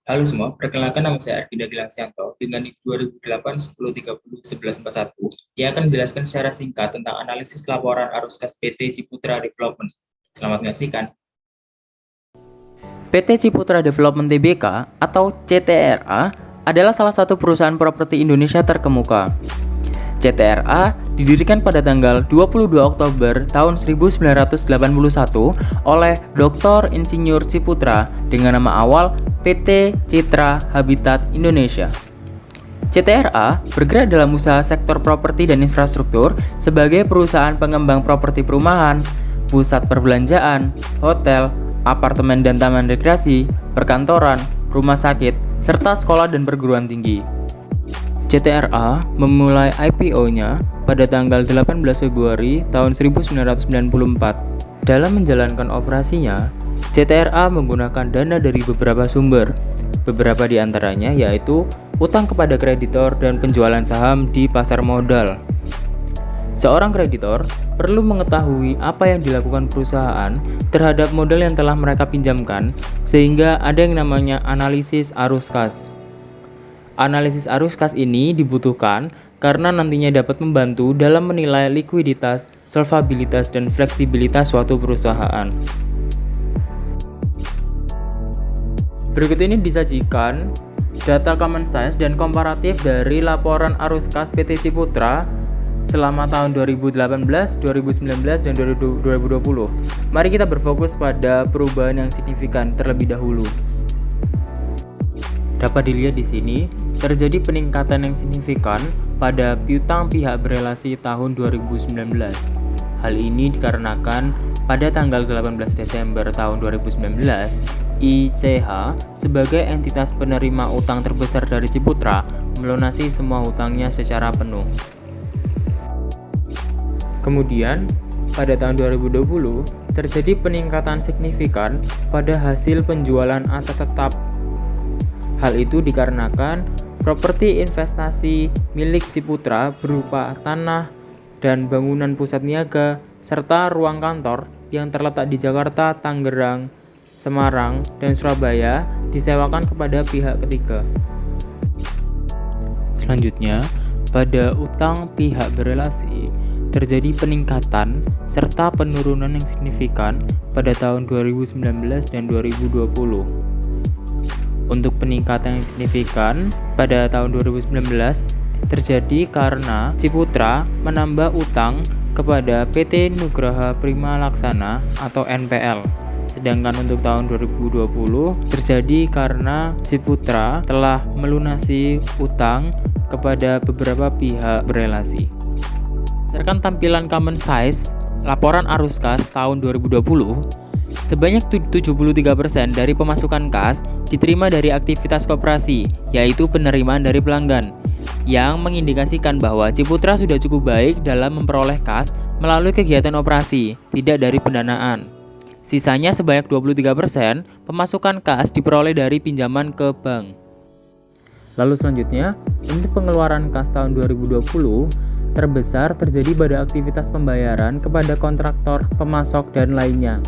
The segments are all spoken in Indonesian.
Halo semua, perkenalkan nama saya Arvinda Gilangsyanto dengan NIK 2008 10 30 11 41 yang akan menjelaskan secara singkat tentang analisis laporan arus kas PT Ciputra Development. Selamat menyaksikan. PT Ciputra Development Tbk atau CTRA adalah salah satu perusahaan properti Indonesia terkemuka. CTRA didirikan pada tanggal 22 Oktober tahun 1981 oleh Dr. Insinyur Ciputra dengan nama awal PT Citra Habitat Indonesia. CTRA bergerak dalam usaha sektor properti dan infrastruktur sebagai perusahaan pengembang properti perumahan, pusat perbelanjaan, hotel, apartemen dan taman rekreasi, perkantoran, rumah sakit, serta sekolah dan perguruan tinggi. CTRA memulai IPO-nya pada tanggal 18 Februari tahun 1994. Dalam menjalankan operasinya, CTRA menggunakan dana dari beberapa sumber. Beberapa di antaranya yaitu utang kepada kreditor dan penjualan saham di pasar modal. Seorang kreditor perlu mengetahui apa yang dilakukan perusahaan terhadap modal yang telah mereka pinjamkan, sehingga ada yang namanya analisis arus kas. Analisis arus kas ini dibutuhkan karena nantinya dapat membantu dalam menilai likuiditas, solvabilitas, dan fleksibilitas suatu perusahaan. Berikut ini disajikan data common size dan komparatif dari laporan arus kas PT Ciputra selama tahun 2018, 2019, dan 2020. Mari kita berfokus pada perubahan yang signifikan terlebih dahulu. Dapat dilihat di sini, terjadi peningkatan yang signifikan pada piutang pihak berelasi tahun 2019. Hal ini dikarenakan pada tanggal 18 Desember tahun 2019, ICH sebagai entitas penerima utang terbesar dari Ciputra melunasi semua utangnya secara penuh. Kemudian, pada tahun 2020, terjadi peningkatan signifikan pada hasil penjualan aset tetap. Hal itu dikarenakan properti investasi milik Ciputra berupa tanah dan bangunan pusat niaga, serta ruang kantor yang terletak di Jakarta, Tangerang, Semarang, dan Surabaya disewakan kepada pihak ketiga. Selanjutnya, pada utang pihak berelasi, terjadi peningkatan serta penurunan yang signifikan pada tahun 2019 dan 2020. Untuk peningkatan yang signifikan pada tahun 2019 terjadi karena Ciputra menambah utang kepada PT Nugraha Prima Laksana atau NPL. Sedangkan untuk tahun 2020 terjadi karena Ciputra telah melunasi utang kepada beberapa pihak berelasi. Berdasarkan tampilan common size laporan arus kas tahun 2020, sebanyak 73% dari pemasukan kas diterima dari aktivitas koperasi, yaitu penerimaan dari pelanggan, yang mengindikasikan bahwa Ciputra sudah cukup baik dalam memperoleh kas melalui kegiatan operasi, tidak dari pendanaan. Sisanya sebanyak 23% pemasukan kas diperoleh dari pinjaman ke bank. Lalu selanjutnya, untuk pengeluaran kas tahun 2020, terbesar terjadi pada aktivitas pembayaran kepada kontraktor, pemasok, dan lainnya.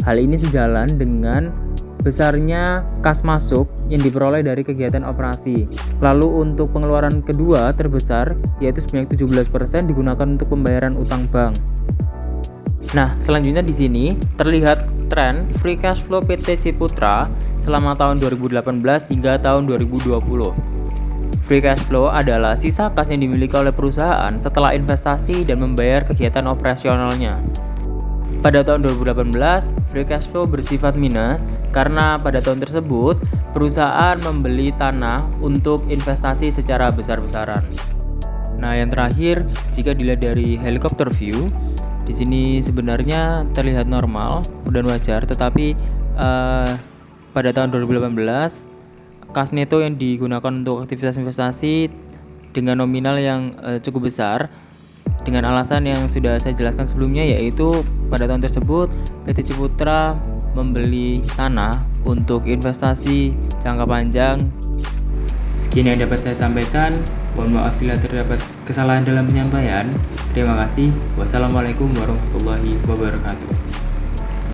Hal ini sejalan dengan besarnya kas masuk yang diperoleh dari kegiatan operasi. Lalu untuk pengeluaran kedua terbesar, yaitu sebanyak 17% digunakan untuk pembayaran utang bank. Nah, selanjutnya di sini terlihat tren free cash flow PT Ciputra selama tahun 2018 hingga tahun 2020. Free cash flow adalah sisa kas yang dimiliki oleh perusahaan setelah investasi dan membayar kegiatan operasionalnya. Pada tahun 2018, free cash flow bersifat minus karena pada tahun tersebut perusahaan membeli tanah untuk investasi secara besar-besaran. Nah, yang terakhir, jika dilihat dari helicopter view, di sini sebenarnya terlihat normal dan wajar, tetapi pada tahun 2018 kas neto yang digunakan untuk aktivitas investasi dengan nominal yang cukup besar, dengan alasan yang sudah saya jelaskan sebelumnya, yaitu pada tahun tersebut PT Ciputra membeli tanah untuk investasi jangka panjang. Sekian yang dapat saya sampaikan. Mohon maaf bila terdapat kesalahan dalam penyampaian. Terima kasih. Wassalamualaikum warahmatullahi wabarakatuh.